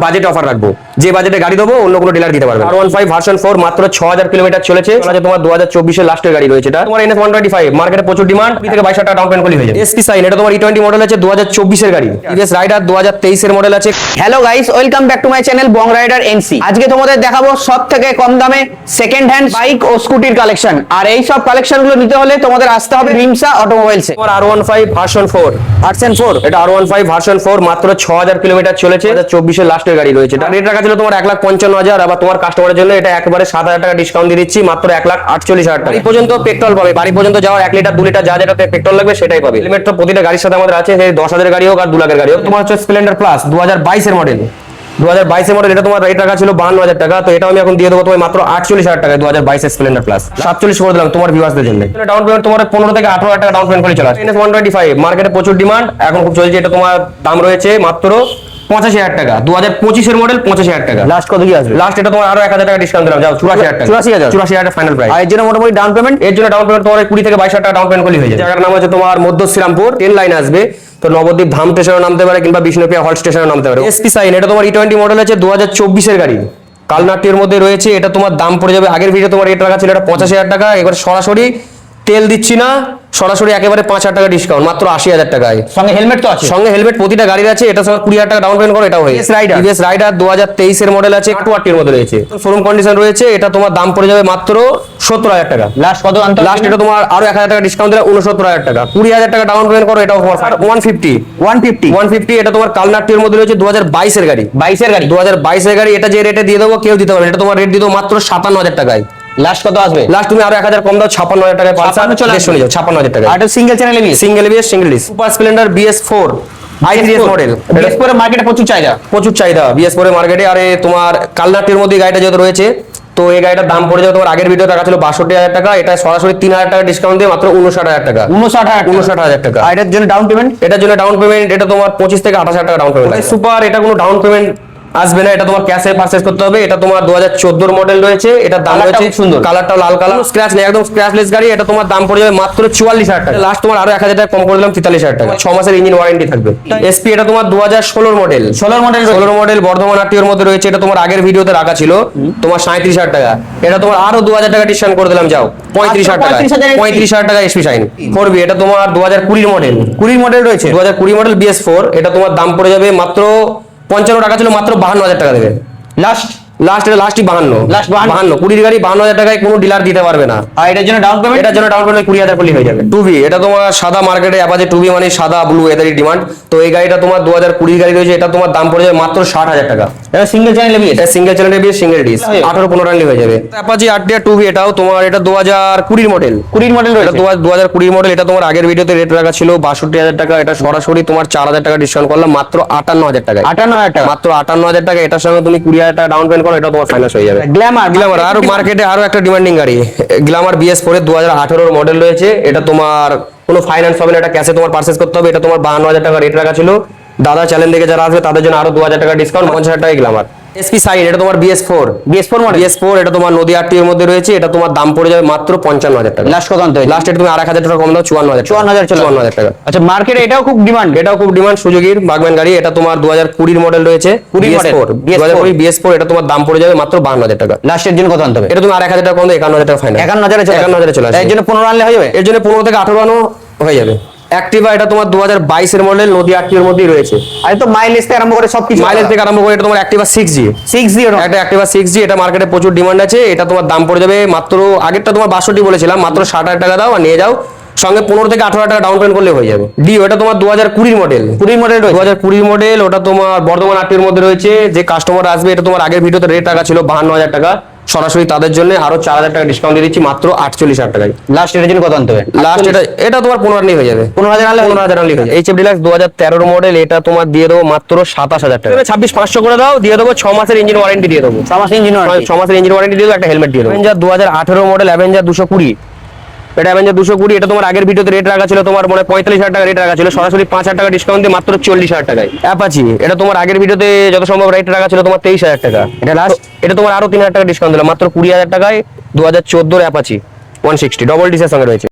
Budget offer রাখবো, যে বাজেটে গাড়ি দেবো অন্য কোনো ডিলার দিতে পারবে। R15 ভার্সন 4 মাত্র 6000 কিলোমিটার চলেছে। তোমার 2024 এর লাস্টের গাড়ি রয়েছে। এটা তোমার NS125 মার্কেটে প্রচুর ডিমান্ড, 20 থেকে 22,000 টাকা ডাউন পেমেন্ট করলেই হয়ে যাবে। SP সাইন এটা তোমার E20 মডেল আছে, 2024 এর গাড়ি। TVS রাইডার 2023 এর মডেল আছে। Hello guys, welcome back to my channel Bong rider NC. আজকে তোমাদের দেখাবো সব থেকে কম দামে সেকেন্ড হ্যান্ড বাইক ও স্কুটির কালেকশন। আর এই সব কালেকশন গুলো নিতে হলে তোমাদের আসতে হবে রিমসা অটোমোবাইলসে। তোমার R15 ভার্সন 4 এটা R15 ভার্সন 4 মাত্র 6000 কিলোমিটার চলেছে। 2024 এর লাস্টের গাড়ি রয়েছে। এটা রেট রাখা ছিল তোমার 1,55,000, আবার তোমার কাস্টমারের জন্য এটা একেবারে 7,000 টাকা ডিসকাউন্ট দিয়ে দিচ্ছি, মাত্র 1,48,000 টাকা। বাড়ি পর্যন্ত পেট্রোল পাবে, বাড়ি পর্যন্ত যাওয়ার 1 লিটার 2 লিটার যা যেটাতে পেট্রোল লাগবে সেটাই পাবে। হেলমেট তো প্রতিটা গাড়ির সাথে আমাদের আছে, সেই 10,000 এর গাড়ি হোক আর 2 লাখের গাড়ি হোক। তোমার হচ্ছে স্প্লেন্ডার প্লাস 2022 এর মডেল, 2022 এর মডেল। এটা তোমার রেট রাখা ছিল 52,000 টাকা, তো এটা আমি এখন দিয়ে দেবো তোমায় মাত্র 48,000 টাকায়। 2022 এর স্প্লেন্ডার প্লাস 47 করে দিলাম তোমার ভিউয়ার্সদের জন্য। ডাউন পেমেন্ট তোমার 15 থেকে 18,000 টাকা ডাউন পেমেন্ট করে চলে আসে। NS125 মার্কেটে প্রচুর ডিমান্ড, এখন খুব চলছে। এটা তোমার দাম রয়েছে মাত্র 85,000 টাকা। 2025 এর মডেল 85,000 টাকা। লাস্ট কত কি আসবে? লাস্ট এটা তোমার আরো 1,000 টাকা ডিসকাউন্ট দিলাম, যাও 84,000 টাকা। 84,000 ফাইনাল প্রাইস। আর এর জন্য মোটামুটি ডাউন পেমেন্ট এর জন্য ডাউন পেমেন্ট তোমার 20 থেকে 22,000 টাকা ডাউন পেমেন্ট করলেই হয়ে যায়। জায়গার নাম হচ্ছে তোমার মধ্য শ্রীরামপুর, 10 লাইন আসবে। তো নবদ্বীপ ধাম স্টেশনে নামতে পারে কিংবা বিষ্ণুপ্রিয়া হল স্টেশনে নামতে পারে। SP সাইন এটা তোমার E20 মডেল আছে, 2024 এর গাড়ি, কালনাটির মধ্যে রয়েছে। এটা তোমার দাম পড়ে যাবে, আগের ভিডিও তোমার রেট রাখা ছিল এটা 85,000 টাকা। এবার সরাসরি তেল দিচ্ছি না, সরাসরি একেবারে 5,000 টাকা ডিসকাউন্ট, মাত্র 80,000 টাকায়। সঙ্গে হেলমেট তো আছে, সঙ্গে হেলমেট প্রতিটা গাড়ির আছে। এটা সঙ্গে 20,000 টাকা ডাউন পেমেন্ট করো, এটাও হয়ে যাবে। TVS রাইডার 2023 এর মডেল আছে, 280 এর মধ্যে রয়েছে, শোরুম কন্ডিশন রয়েছে। এটা তোমার দাম পড়ে যাবে মাত্র 70,000 টাকা। লাস্ট কত আনতে? লাস্ট এটা তোমার আরো 1,000 টাকা ডিসকাউন্ট দিলে 69,000 টাকা। 20,000 টাকা ডাউন পেমেন্ট করো, এটাও তোমার 150 এটা তোমার কালনাটির মধ্যে রয়েছে, 2022 এর গাড়ি। 2022 এর গাড়ি, এটা যে রেটে দিয়ে দেবো কেউ দিতে পারবে। এটা তোমার রেট দিয়ে দেবো মাত্র 57,000 টাকায়। লাস্ট কত আসবে? লাস্ট তুমি আরো 1,000 কম দাও, 56,000 টাকায় পালসার চলে আসবে, 56,000 টাকা। আর এটা single channel ABS, single dish super Splendor BS4 i3s model. BS4 এর মার্কেটে প্রচুর চাহিদা, BS4 এর মার্কেটে। আরে তোমার কালনাটির মধ্যে গাড়িটা যেহেতু রয়েছে, তো এই গাড়িটার দাম পড়ে যাবে তোমার আগের ভিডিও টাকা ছিল 62,000 টাকা, এটা সরাসরি 3,000 টাকা ডিসকাউন্ট দিয়ে মাত্র 59,000 টাকা। 59,000 টাকা। আর এটার জন্য ডাউন পেমেন্ট? এটার জন্য ডাউন পেমেন্ট এটা তোমার 25 থেকে 28,000 টাকা ডাউন পেমেন্ট। সুপার এটা কোনো ডাউন পেমেন্ট আসবে না, এটা তোমার ক্যাশে পারচেজ করতে হবে। এটা তোমার 2014 মডেল রয়েছে, এটা দাম রয়েছে সুন্দর, কালারটাও লাল কালার, স্ক্র্যাচ নেই, একদম স্ক্র্যাচলেস গাড়ি। এটা তোমার দাম পড়ে যাবে মাত্র 44,000 টাকা। লাস্ট তোমার আরো 1,000 টাকা কম করে দিলাম, 43,000 টাকা। 6 মাসের ইঞ্জিন ওয়ারেন্টি থাকবে। SP এটা তোমার 2016 মডেল, 16 মডেল বর্ধমান RTOর মধ্যে রয়েছে। এটা তোমার আগের ভিডিওতে রাখা ছিল তোমার 37,000 টাকা। এটা তোমার আরো 2,000 টাকা ডিসকাউন্ট করে দিলাম, যাও 35,000 টাকা। 35,000 টাকা SP সাইন 4B। এটা তোমার 2020 মডেল রয়েছে, 2020 মডেল BS4। এটা তোমার দাম পড়ে যাবে মাত্র 55 টাকা ছিল, মাত্র 52,000 টাকা দেবে। লাস্টই 52 20 গাড়ি 52,000 টাকায় কোনো ডিলার দিতে পারবে না। আর এটার জন্য ডাউন পেমেন্ট? 20,000 করলেই হয়ে যাবে। 2B এটা তোমার সাদা, মার্কেটে অ্যাপাচি 2B মানে সাদা ব্লু এদেরই ডিমান্ড। তো এই গাড়িটা তোমার 2020 গাড়ি রয়েছে, এটা তোমার দাম পড়ে যাবে মাত্র 60,000 টাকা। এটা সিঙ্গেল চ্যানেল এবিএস, এটা single channel ABS single dish 18-15 রানলি হয়ে যাবে। অ্যাপাচি RTR 2B এটাও তোমার, এটা 2020 মডেল, 20 মডেল রয়েছে, 2020 মডেল। এটা তোমার আগের ভিডিওতে রেট রাখা ছিল 62,000 টাকা, এটা সরাসরি তোমার 4,000 টাকা ডিসকাউন্ট করলাম, মাত্র 58,000 টাকা। 58,000 টাকা, মাত্র 58,000 টাকা। এটার সঙ্গে তুমি 20,000 টাকা ডাউন পেমেন্ট করো, এটা তোমার ফাইন্যান্স হয়ে যাবে। গ্ল্যামার আর মার্কেটে আরো একটা ডিমান্ডিং গাড়ি, গ্ল্যামার BS4 এর 2018 মডেল রয়েছে। এটা তোমার কোনো ফাইন্যান্স হবে না, এটা ক্যাশে তোমার পারচেজ করতে হবে। এটা তোমার 52,000 টাকা রেট রাখা ছিল। দাদা চ্যানেল থেকে যারা আসবে তাদের জন্য আরো 2,000 টাকা ডিসকাউন্ট, 50,000 টাকা গ্ল্যামার। SP সাইন এটা তোমার BS4 মডেল, BS4 এটা তোমার নদী RTOর মধ্যে রয়েছে। এটা তোমার দাম পড়ে যাবে মাত্র 55,000 টাকা। লাস্ট কত আনতে? লাস্ট এটা তুমি 1,000 টাকা কম দাও, 54,000 টাকা। আচ্ছা, মার্কেটে এটাও খুব ডিমান্ড, সুযোগীর বাগম্যান গাড়ি। এটা তোমার 2020 মডেল রয়েছে, 2020 BS4। এটা তোমার দাম পড়ে যাবে মাত্র 52,000 টাকা। লাস্টের জন্য কত আনতে হবে? এটা তুমি আর 1,000 টাকা কম দাও, 51,000 টাকা ফাইনাল। 51,000 চলে আসে। এর জন্য 15 আনলে হয়ে যাবে। এর জন্য 15 থেকে 18 আনো হয়ে যাবে। অ্যাক্টিভা এটা তোমার 2022 এর মডেল, নদী RTOর মধ্যেই রয়েছে। আর তো মাইলেজ থেকে আরম্ভ করে সবকিছু, এটা তোমার অ্যাক্টিভা 6G এটা অ্যাক্টিভা 6G। এটা মার্কেটে প্রচুর ডিমান্ড আছে। এটা তোমার দাম পড়ে যাবে মাত্র, আগেরটা তোমার 62 বলেছিলাম, মাত্র 60,000 টাকা দাও আর নিয়ে যাও। সঙ্গে 15 থেকে 18,000 টাকা ডাউন পেমেন্ট করলে হয়ে যাবে। ডিও এটা তোমার 2020 মডেল, 2020 মডেল। ওটা তোমার বর্ধমান RTOর মধ্যে রয়েছে। যে কাস্টমার আসবে, এটা তোমার আগের ভিডিওতে রেট রাখা ছিল 52,000 টাকা, সরাসরি তাদের জন্য আরো 4,000 টাকা ডিসকাউন্ট দিয়ে দিচ্ছি, মাত্র 48,000 টাকায়। লাস্ট এর জন্য কত আনতে হবে? লাস্ট এটা তোমার 15 আনলেই হয়ে যাবে, 15,000 আনলেই হয়ে যাবে। HF ডিলাক্স 2013 মডেল, এটা তোমার দিয়ে দেবো মাত্র 27,000 টাকা। 26,500 করে দাও, দিয়ে দেবো 6 মাসের ইঞ্জিন ওয়ারেন্টি দিয়ে দেবো। 6 মাসের ইঞ্জিন ওয়ারেন্টি দিয়ে দেবো, একটা হেলমেট দিয়ে দেবো। Avenger 2018 model, Avenger 220। এটা অ্যাভেঞ্জার 220। এটা তোমার আগের ভিডিওতে রেট রাখা ছিল তোমার মানে 45,000 টাকা রেট রাখা ছিল, সরাসরি 5,000 টাকা ডিসকাউন্ট দিয়ে মাত্র 40,000 টাকায়। অ্যাপাচি এটা তোমার আগের ভিডিওতে যত সম্ভব রেট রাখা ছিল তোমার 23,000 টাকা। এটা লাস্ট, এটা তোমার আরো 3,000 টাকা ডিসকাউন্ট দিলাম, মাত্র 20,000 টাকায়। 2014 অ্যাপাচি 160 ডবল ডিসের সঙ্গে রয়েছে।